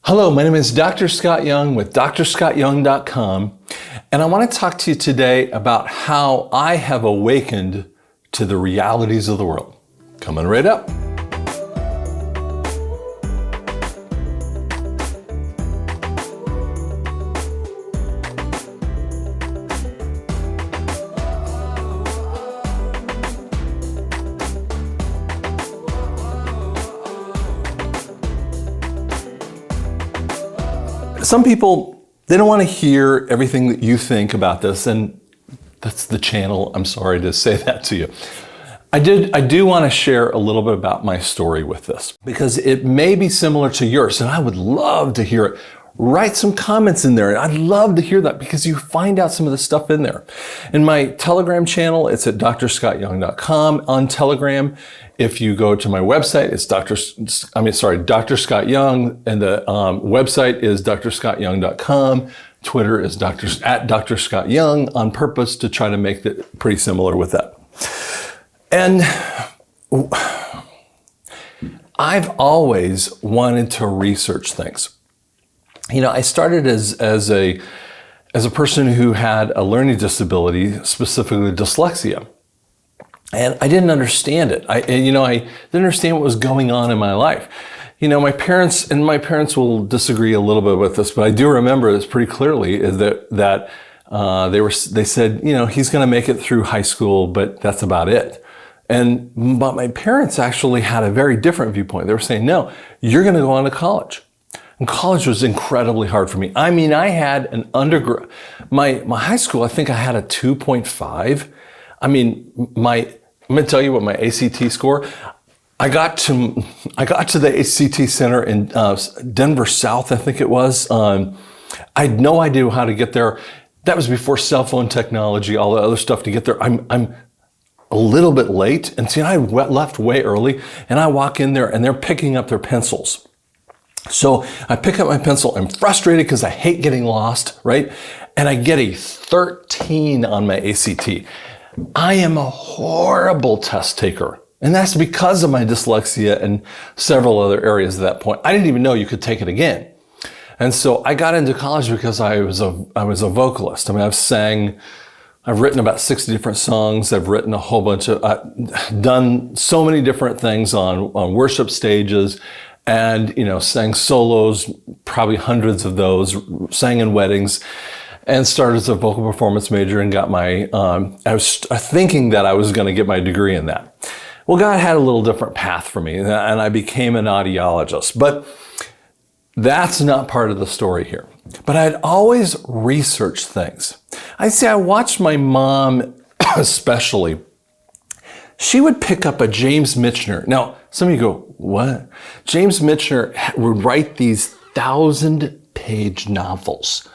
Hello, my name is Dr. Scott Young with drscottyoung.com, and I want to talk to you today about how I have awakened to the realities of the world. Coming right up. Some people, they don't want to hear everything that you think about this, and that's the channel. I'm sorry to say that to you. I do want to share a little bit about my story with this because it may be similar to yours, and I would love to hear it. Write some comments in there, and I'd love to hear that because you find out some of the stuff in there. In my Telegram channel, it's at drscottyoung.com. On Telegram, if you go to my website, it's Dr. Scott Young, and the website is drscottyoung.com. Twitter is at Dr. Scott Young, on purpose to try to make it pretty similar with that. And I've always wanted to research things. You know, I started as a person who had a learning disability, specifically dyslexia. And I didn't understand it. I didn't understand what was going on in my life. You know, my parents will disagree a little bit with this, but I do remember this pretty clearly, is that they said, you know, he's going to make it through high school, but that's about it. But my parents actually had a very different viewpoint. They were saying, no, you're going to go on to college. And college was incredibly hard for me. I mean, I had an undergrad, my high school, I think I had a 2.5. I mean, I'm going to tell you what my ACT score, I got to the ACT center in Denver South, I think it was. I had no idea how to get there. That was before cell phone technology, all the other stuff to get there. I'm a little bit late. And see, I left way early, and I walk in there and they're picking up their pencils. So I pick up my pencil, I'm frustrated because I hate getting lost, right? And I get a 13 on my ACT. I am a horrible test taker. And that's because of my dyslexia and several other areas at that point. I didn't even know you could take it again. And so I got into college because I was a vocalist. I mean, I've written about 60 different songs. I've written a whole bunch of, done so many different things on worship stages. And, you know, sang solos, probably hundreds of those, sang in weddings, and started as a vocal performance major and got my, I was thinking that I was going to get my degree in that. Well, God had a little different path for me, and I became an audiologist. But that's not part of the story here. But I'd always researched things. I'd say I watched my mom, especially. She would pick up a James Michener. Now, some of you go, what? James Michener would write these 1,000-page novels.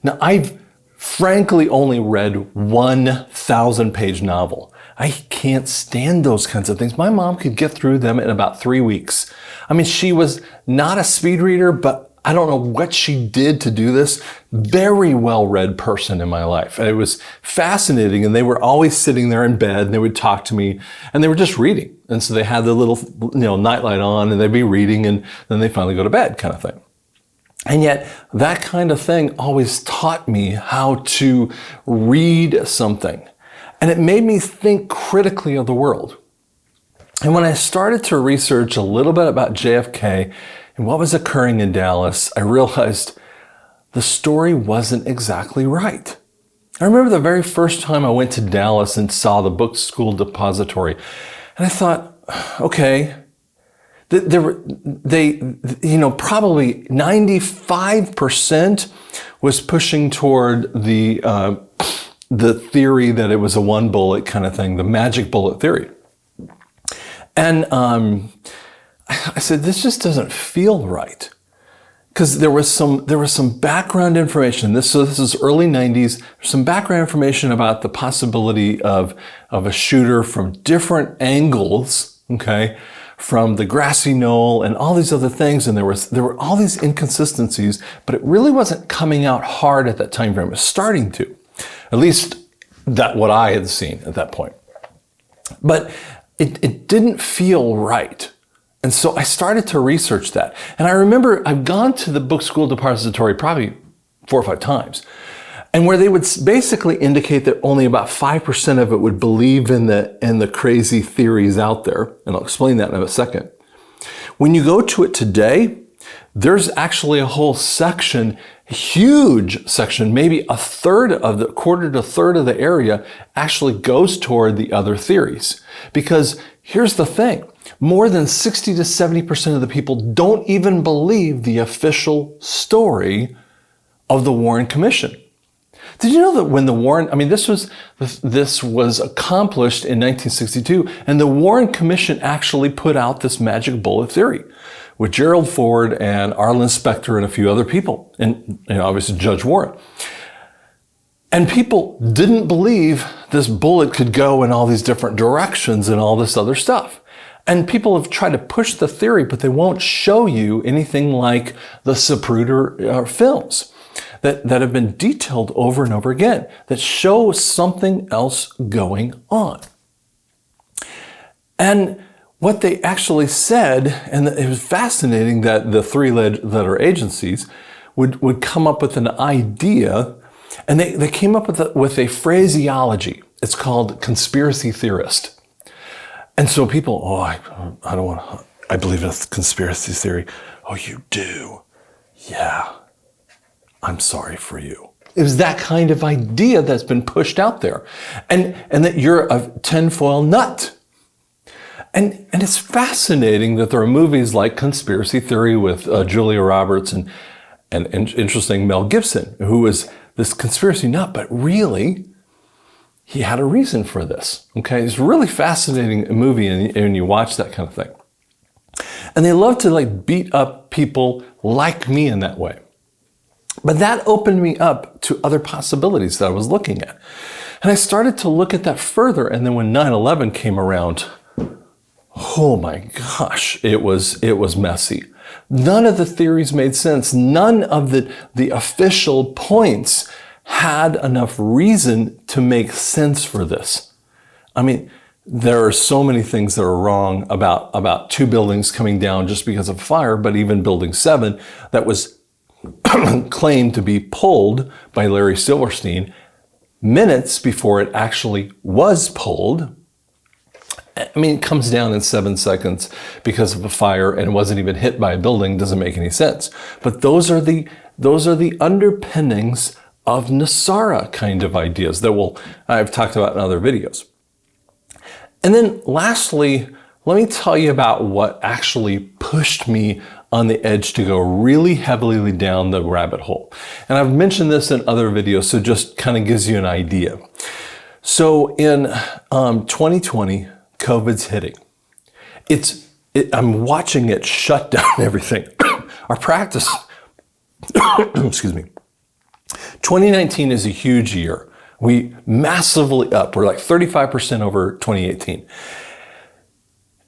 Now, I've frankly only read one 1,000-page novel. I can't stand those kinds of things. My mom could get through them in about 3 weeks. I mean, she was not a speed reader, but I don't know what she did to do this. Very well-read person in my life. And it was fascinating. And they were always sitting there in bed and they would talk to me and they were just reading. And so they had the little, nightlight on and they'd be reading and then they finally go to bed kind of thing. And yet that kind of thing always taught me how to read something. And it made me think critically of the world. And when I started to research a little bit about JFK and what was occurring in Dallas, I realized the story wasn't exactly right. I remember the very first time I went to Dallas and saw the bookstore depository, and I thought, okay, probably 95% was pushing toward the theory that it was a one bullet kind of thing, the magic bullet theory. And I said, this just doesn't feel right. Because there was some background information. This is early 90s. There's some background information about the possibility of a shooter from different angles, okay, from the grassy knoll and all these other things. And there were all these inconsistencies, but it really wasn't coming out hard at that time frame. It was starting to, at least that what I had seen at that point. But it didn't feel right. And so I started to research that. And I remember I've gone to the book school depository probably 4 or 5 times, and where they would basically indicate that only about 5% of it would believe in the crazy theories out there. And I'll explain that in a second. When you go to it today, there's actually a whole section, huge section, maybe quarter to a third of the area actually goes toward the other theories. Because here's the thing, more than 60 to 70% of the people don't even believe the official story of the Warren Commission. Did you know that when the Warren, this was accomplished in 1962, and the Warren Commission actually put out this magic bullet theory with Gerald Ford and Arlen Specter and a few other people, and obviously Judge Warren. And people didn't believe this bullet could go in all these different directions and all this other stuff. And people have tried to push the theory, but they won't show you anything like the Zapruder films that have been detailed over and over again that show something else going on. And what they actually said, and it was fascinating that the 3-letter agencies would come up with an idea, and they came up with a phraseology. It's called conspiracy theorist. And so people, I believe in a conspiracy theory. Oh, you do? Yeah. I'm sorry for you. It was that kind of idea that's been pushed out there. And that you're a tinfoil nut. And it's fascinating that there are movies like Conspiracy Theory with Julia Roberts and interesting Mel Gibson, who was this conspiracy nut, but really, he had a reason for this. Okay, it's a really fascinating movie, and you watch that kind of thing. And they love to beat up people like me in that way. But that opened me up to other possibilities that I was looking at. And I started to look at that further. And then when 9/11 came around, oh my gosh, it was messy. None of the theories made sense. None of the official points had enough reason to make sense for this. There are so many things that are wrong about 2 buildings coming down just because of fire, but even Building 7 that was claimed to be pulled by Larry Silverstein minutes before it actually was pulled. It comes down in 7 seconds because of a fire and wasn't even hit by a building. Doesn't make any sense. But those are the underpinnings of NESARA kind of ideas that I've talked about in other videos. And then lastly, let me tell you about what actually pushed me on the edge to go really heavily down the rabbit hole. And I've mentioned this in other videos, so just kind of gives you an idea. So in 2020, COVID's hitting. I'm watching it shut down everything. Our practice, excuse me. 2019 is a huge year. We massively up. We're like 35% over 2018.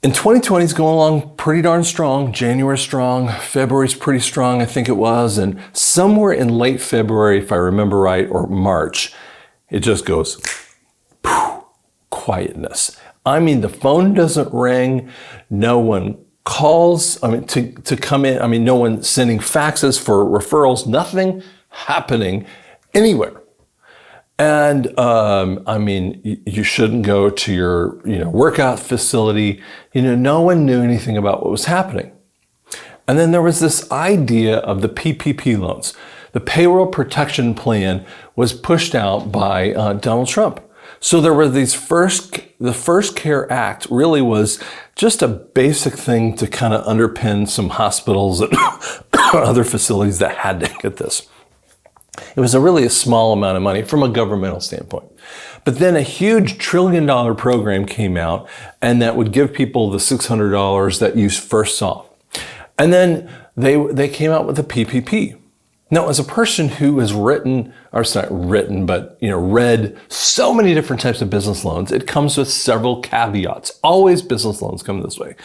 And 2020 is going along pretty darn strong. January's strong. February's pretty strong, I think it was. And somewhere in late February, if I remember right, or March, it just goes, poof, quietness. The phone doesn't ring. No one calls to come in. No one sending faxes for referrals. Nothing happening anywhere. And you shouldn't go to your workout facility. No one knew anything about what was happening. And then there was this idea of the PPP loans. The Payroll Protection Plan was pushed out by Donald Trump. So there were the first CARES Act really was just a basic thing to kind of underpin some hospitals and other facilities that had to get this. It was really a small amount of money from a governmental standpoint. But then a huge $1 trillion program came out, and that would give people the $600 that you first saw. And then they came out with the PPP. Now, as a person who has read so many different types of business loans, it comes with several caveats. Always business loans come this way.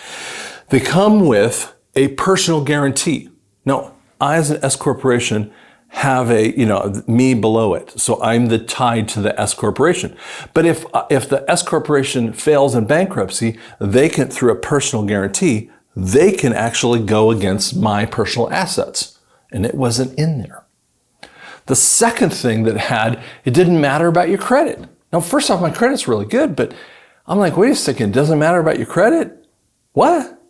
They come with a personal guarantee. Now, I as an S corporation have me below it. So I'm the tied to the S corporation. But if the S corporation fails in bankruptcy, they can, through a personal guarantee, they can actually go against my personal assets. And it wasn't in there. The second thing that it didn't matter about your credit. Now, first off, my credit's really good, but I'm like, wait a second, it doesn't matter about your credit? What?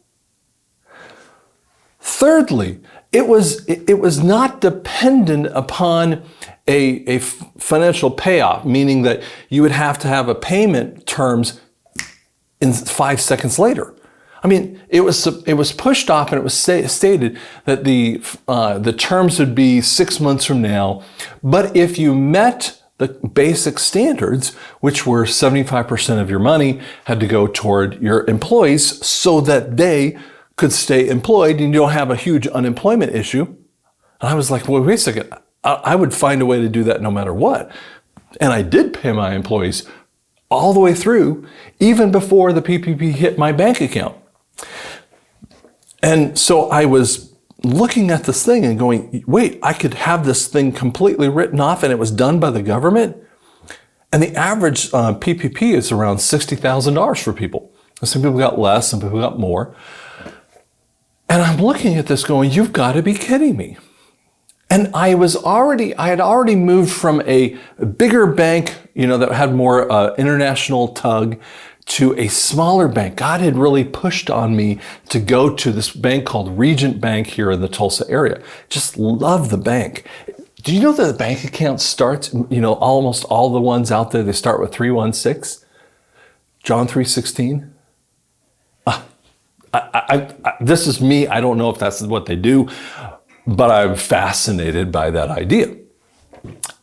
Thirdly, it was not dependent upon a financial payoff, meaning that you would have to have a payment terms in 5 seconds later. I mean, it was pushed off, and it was stated that the terms would be 6 months from now. But if you met the basic standards, which were 75% of your money had to go toward your employees so that they could stay employed and you don't have a huge unemployment issue. And I was like, well, wait a second. I would find a way to do that no matter what. And I did pay my employees all the way through, even before the PPP hit my bank account. And so I was looking at this thing and going, wait, I could have this thing completely written off and it was done by the government? And the average PPP is around $60,000 for people. Some people got less, some people got more. And I'm looking at this going, you've got to be kidding me. And I had already moved from a bigger bank, that had more international tug, to a smaller bank. God had really pushed on me to go to this bank called Regent Bank here in the Tulsa area. Just love the bank. Do you know that the bank account starts, almost all the ones out there, they start with 316? John 3:16? This is me. I don't know if that's what they do, but I'm fascinated by that idea.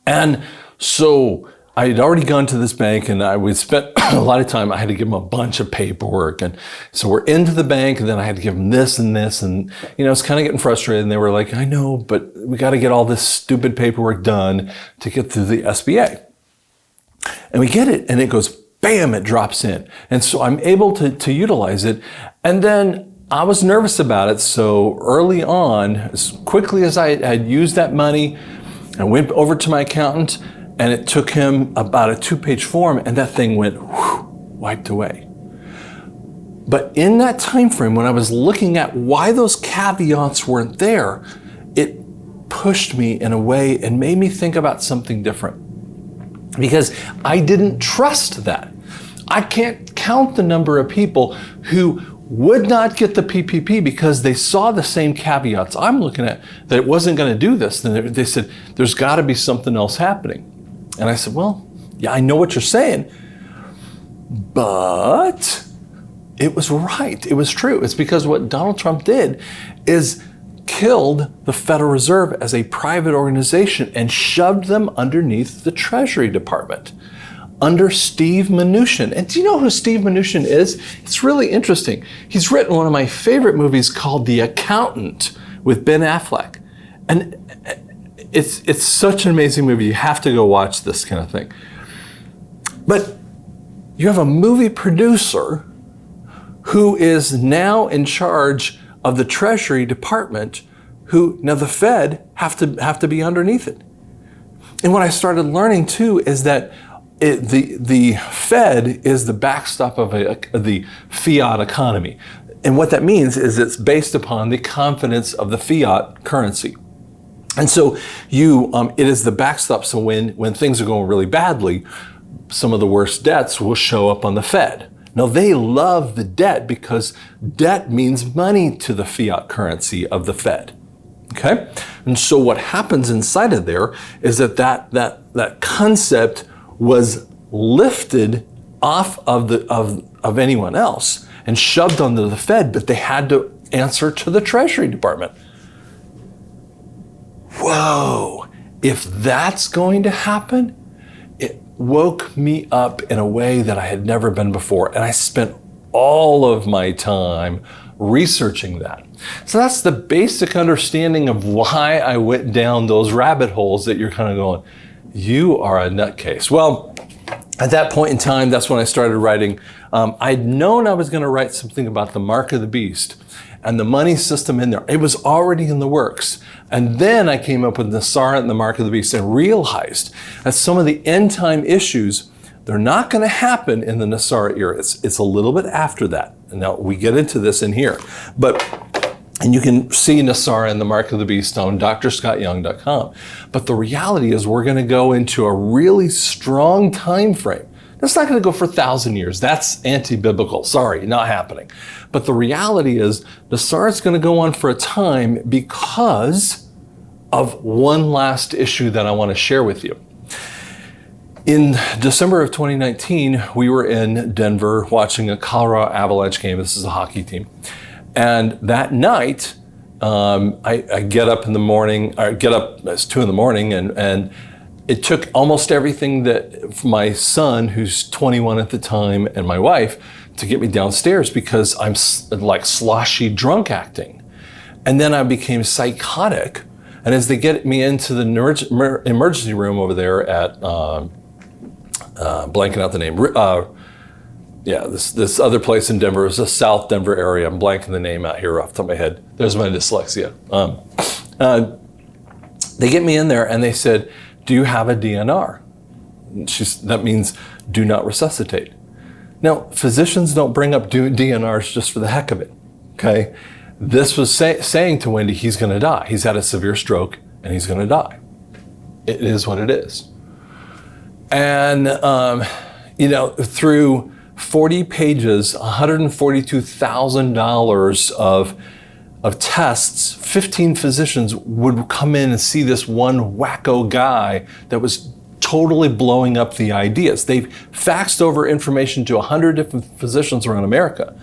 And so I had already gone to this bank, and I would spend a lot of time. I had to give them a bunch of paperwork. And so we're into the bank, and then I had to give them this and this. And, it's kind of getting frustrated. And they were like, I know, but we got to get all this stupid paperwork done to get through the SBA. And we get it, and it goes, bam, it drops in. And so I'm able to utilize it. And then I was nervous about it. So early on, as quickly as I had used that money, I went over to my accountant, and it took him about a 2-page form, and that thing went wiped away. But in that time frame, when I was looking at why those caveats weren't there, it pushed me in a way and made me think about something different. Because I didn't trust that. I can't count the number of people who would not get the PPP because they saw the same caveats I'm looking at, that it wasn't going to do this. Then they said, there's got to be something else happening. And I said, well, yeah, I know what you're saying, but it was right. It was true. It's because what Donald Trump did is killed the Federal Reserve as a private organization and shoved them underneath the Treasury Department under Steve Mnuchin. And do you know who Steve Mnuchin is? It's really interesting. He's written one of my favorite movies called The Accountant with Ben Affleck. And it's such an amazing movie. You have to go watch this kind of thing. But you have a movie producer who is now in charge of the Treasury Department, who now the Fed have to be underneath it. And what I started learning too is that the Fed is the backstop of the fiat economy. And what that means is it's based upon the confidence of the fiat currency. And so it is the backstop. So when things are going really badly, some of the worst debts will show up on the Fed. Now, they love the debt because debt means money to the fiat currency of the Fed. Okay? And so what happens inside of there is that concept was lifted off of anyone else and shoved onto the Fed, but they had to answer to the Treasury Department. Whoa, if that's going to happen, it woke me up in a way that I had never been before. And I spent all of my time researching that. So that's the basic understanding of why I went down those rabbit holes that you're kind of going, you are a nutcase. Well, at that point in time, that's when I started writing. I'd known I was going to write something about the mark of the beast and the money system in there. It was already in the works. And then I came up with NESARA and the mark of the beast and realized that some of the end time issues They're not going to happen in the NESARA era. It's a little bit after that. And now we get into this in here. And you can see NESARA and the Mark of the Beast on drscottyoung.com. But the reality is we're going to go into a really strong time frame. That's not going to go for 1,000 years. That's anti-biblical. Sorry, not happening. But the reality is NESARA is going to go on for a time because of one last issue that I want to share with you. In December of 2019, we were in Denver watching a Colorado Avalanche game. This is a hockey team. And that night, I get up in the morning, it's 2 a.m, and it took almost everything that my son, who's 21 at the time, and my wife to get me downstairs because I'm like sloshy drunk acting. And then I became psychotic. And as they get me into the emergency room over there at, blanking out the name, this other place in Denver, is the South Denver area. I'm blanking the name out here off the top of my head. There's my dyslexia. They get me in there and they said, do you have a DNR? That means do not resuscitate. Now, physicians don't bring up DNRs just for the heck of it, okay? This was saying to Wendy, he's gonna die. He's had a severe stroke and he's gonna die. It is what it is. And, through 40 pages, $142,000 of tests, 15 physicians would come in and see this one wacko guy that was totally blowing up the ideas. They've faxed over information to 100 different physicians around America.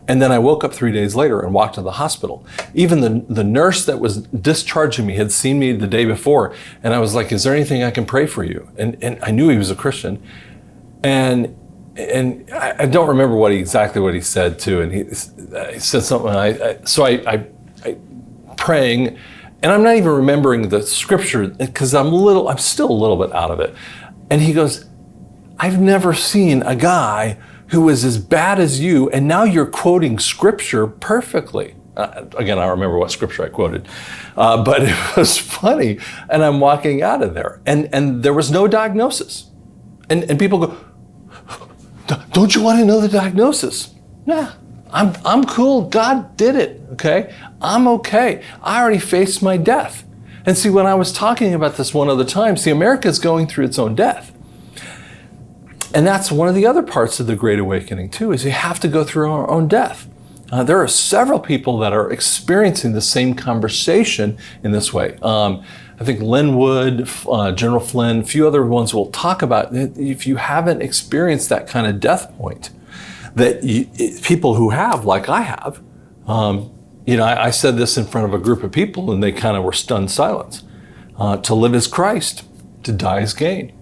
And then I woke up 3 days later and walked to the hospital. Even the nurse that was discharging me had seen me the day before. And I was like, is there anything I can pray for you? And I knew he was a Christian. And I don't remember exactly what he said too. And he said something. So I praying, and I'm not even remembering the scripture because I'm still a little bit out of it. And he goes, I've never seen a guy who was as bad as you, and now you're quoting scripture perfectly. Again, I don't remember what scripture I quoted, but it was funny. And I'm walking out of there, and there was no diagnosis. And people go, don't you want to know the diagnosis? Nah, I'm cool. God did it, okay? I'm okay. I already faced my death. And see, when I was talking about this one other time, see, America's going through its own death. And that's one of the other parts of the Great Awakening too, is you have to go through our own death. There are several people that are experiencing the same conversation in this way. I think Linwood, General Flynn, a few other ones will talk about it. If you haven't experienced that kind of death point, that people who have, like I have, I said this in front of a group of people and they kind of were stunned silence. To live is Christ, to die is gain.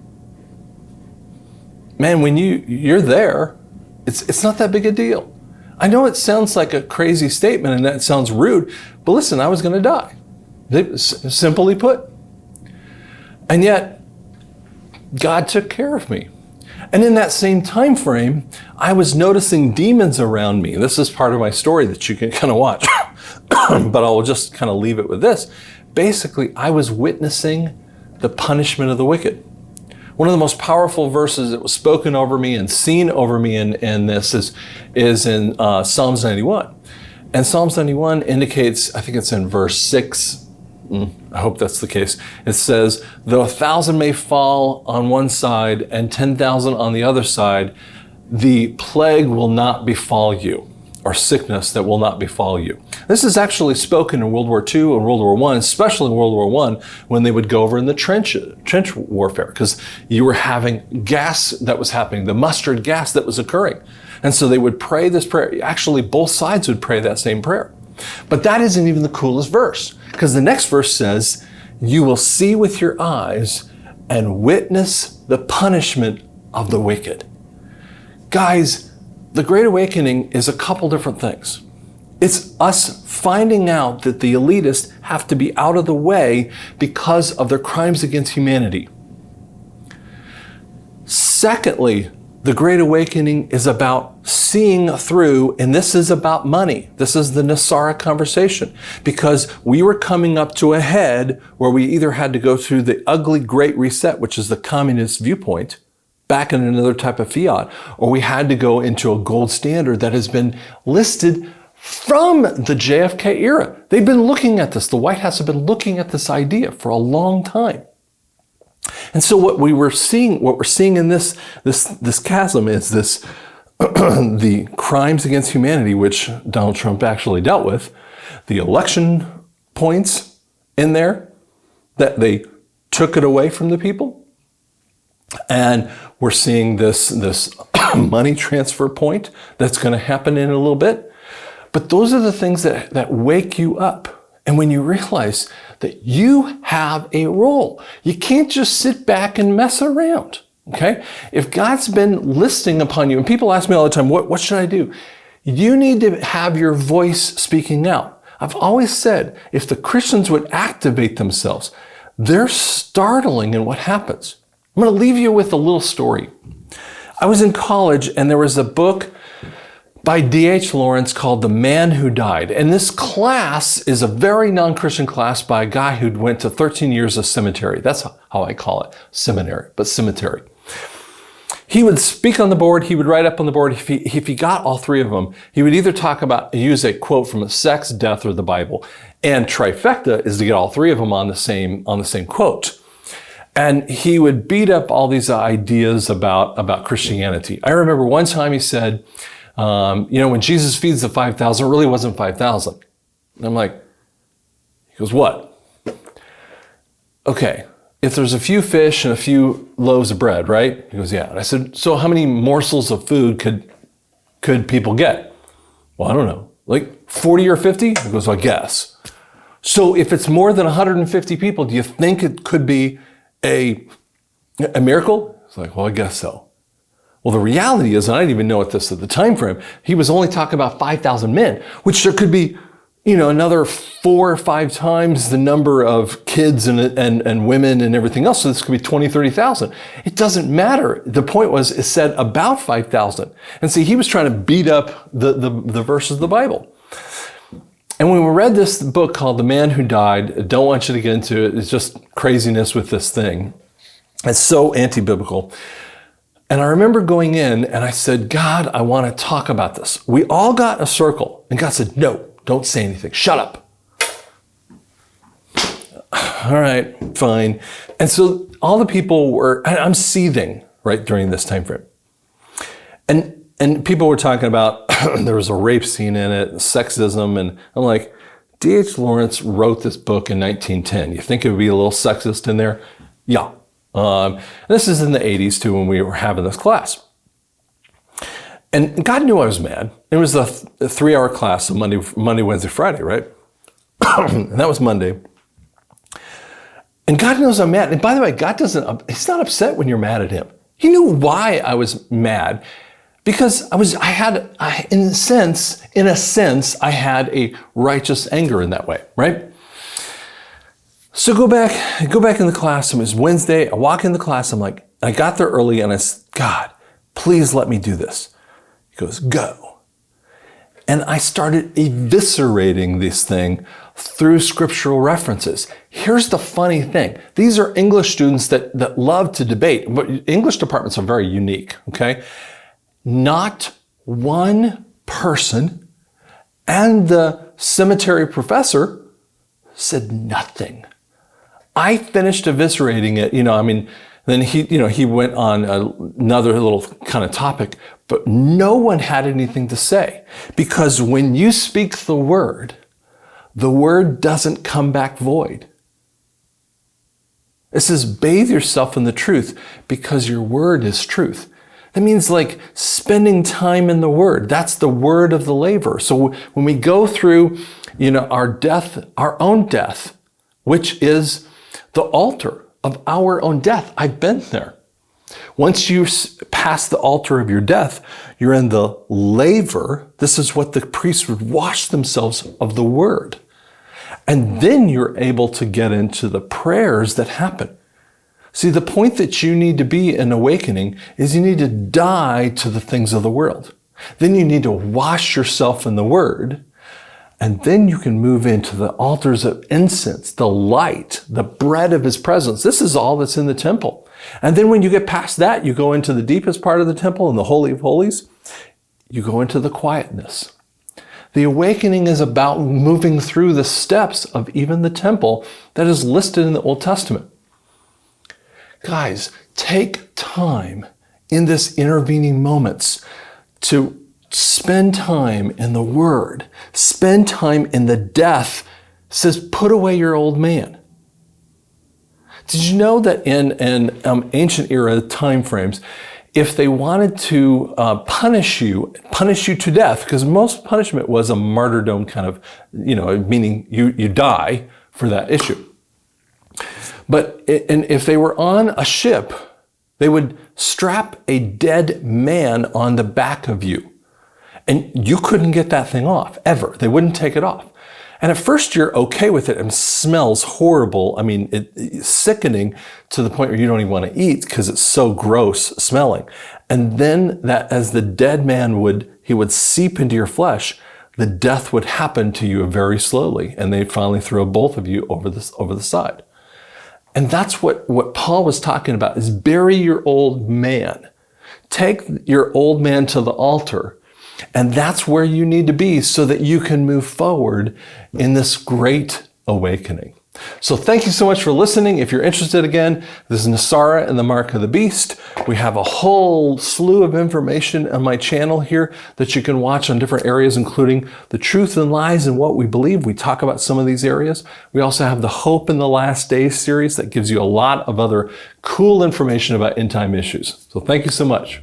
Man, when you're there, it's not that big a deal. I know it sounds like a crazy statement and that sounds rude, but listen, I was going to die. Simply put. And yet, God took care of me. And in that same time frame, I was noticing demons around me. This is part of my story that you can kind of watch, but I'll just kind of leave it with this. Basically, I was witnessing the punishment of the wicked. One of the most powerful verses that was spoken over me and seen over me in this is in Psalms 91. And Psalms 91 indicates, I think it's in verse 6, I hope that's the case. It says, though 1,000 may fall on one side and 10,000 on the other side, the plague will not befall you, or sickness that will not befall you. This is actually spoken in World War II and World War I, especially in World War I, when they would go over in the trench warfare, because you were having gas that was happening, the mustard gas that was occurring. And so they would pray this prayer. Actually, both sides would pray that same prayer. But that isn't even the coolest verse, because the next verse says, you will see with your eyes and witness the punishment of the wicked. Guys, the Great Awakening is a couple different things. It's us finding out that the elitists have to be out of the way because of their crimes against humanity. Secondly, the Great Awakening is about seeing through, and this is about money. This is the NESARA conversation, because we were coming up to a head where we either had to go through the ugly Great Reset, which is the communist viewpoint, back in another type of fiat, or we had to go into a gold standard that has been listed from the JFK era. They've been looking at this. The White House have been looking at this idea for a long time. And so what we're seeing in this chasm is this the crimes against humanity, which Donald Trump actually dealt with, the election points in there, that they took it away from the people. And we're seeing this money transfer point that's going to happen in a little bit. But those are the things that wake you up. And when you realize that you have a role, you can't just sit back and mess around. Okay? If God's been listing upon you, and people ask me all the time, what should I do? You need to have your voice speaking out. I've always said, if the Christians would activate themselves, they're startling in what happens. I'm going to leave you with a little story. I was in college and there was a book by D.H. Lawrence called The Man Who Died. And this class is a very non-Christian class by a guy who went to 13 years of seminary. That's how I call it, seminary, but cemetery. He would speak on the board, he would write up on the board. If he got all three of them, he would either use a quote from a sex, death, or the Bible. And trifecta is to get all three of them on the same quote. And he would beat up all these ideas about Christianity. I remember one time he said, when Jesus feeds the 5,000, it really wasn't 5,000. And I'm like, he goes, what? Okay, if there's a few fish and a few loaves of bread, right? He goes, yeah. And I said, so how many morsels of food could people get? Well, I don't know, like 40 or 50? He goes, well, I guess. So if it's more than 150 people, do you think it could be a miracle? It's like, well, I guess so. Well, the reality is, and I didn't even know this at the time frame, he was only talking about 5,000 men, which there could be, another 4 or 5 times the number of kids and women and everything else. So this could be 20, 30,000. It doesn't matter. The point was, it said about 5,000. And see, he was trying to beat up the verses of the Bible. And when we read this book called The Man Who Died, I don't want you to get into it. It's just craziness with this thing. It's so anti-biblical. And I remember going in and I said, God, I want to talk about this. We all got in a circle. And God said, no, don't say anything. Shut up. All right, fine. And so all the people were, I'm seething, right, during this time frame. And people were talking about, there was a rape scene in it, sexism, and I'm like, D.H. Lawrence wrote this book in 1910. You think it would be a little sexist in there? Yeah. This is in the 80s too, when we were having this class. And God knew I was mad. It was a 3-hour class, so Monday, Wednesday, Friday, right? And that was Monday. And God knows I'm mad. And by the way, he's not upset when you're mad at him. He knew why I was mad. Because in a sense, I had a righteous anger in that way, right? So go back in the class. It was Wednesday. I walk in the class. I'm like, I got there early and I said, God, please let me do this. He goes, go. And I started eviscerating this thing through scriptural references. Here's the funny thing. These are English students that love to debate. But English departments are very unique, okay? Not one person and the cemetery professor said nothing. I finished eviscerating it, then he went on another little kind of topic, but no one had anything to say. Because when you speak the word doesn't come back void. It says, bathe yourself in the truth because your word is truth. That means like spending time in the word. That's the word of the laver. So when we go through, our own death, which is the altar of our own death. I've been there. Once you pass the altar of your death, you're in the laver. This is what the priests would wash themselves of the word. And then you're able to get into the prayers that happen. See, the point that you need to be in awakening is you need to die to the things of the world. Then you need to wash yourself in the word. And then you can move into the altars of incense, the light, the bread of his presence. This is all that's in the temple. And then when you get past that, you go into the deepest part of the temple and the Holy of Holies. You go into the quietness. The awakening is about moving through the steps of even the temple that is listed in the Old Testament. Guys, take time in this intervening moments to spend time in the Word. Spend time in the death. It says, put away your old man. Did you know that in ancient era time frames, if they wanted to punish you to death, because most punishment was a martyrdom kind of, meaning you die for that issue. But if they were on a ship, they would strap a dead man on the back of you. And you couldn't get that thing off, ever. They wouldn't take it off. And at first you're okay with it and smells horrible. I mean, it's sickening to the point where you don't even want to eat because it's so gross smelling. And then that as the dead man would seep into your flesh, the death would happen to you very slowly. And they'd finally throw both of you over the side. And that's what Paul was talking about, is bury your old man. Take your old man to the altar. And that's where you need to be so that you can move forward in this great awakening. So thank you so much for listening. If you're interested, again, this is NESARA and the Mark of the Beast. We have a whole slew of information on my channel here that you can watch on different areas, including the truth and lies and what we believe. We talk about some of these areas. We also have the Hope in the Last Days series that gives you a lot of other cool information about end time issues. So thank you so much.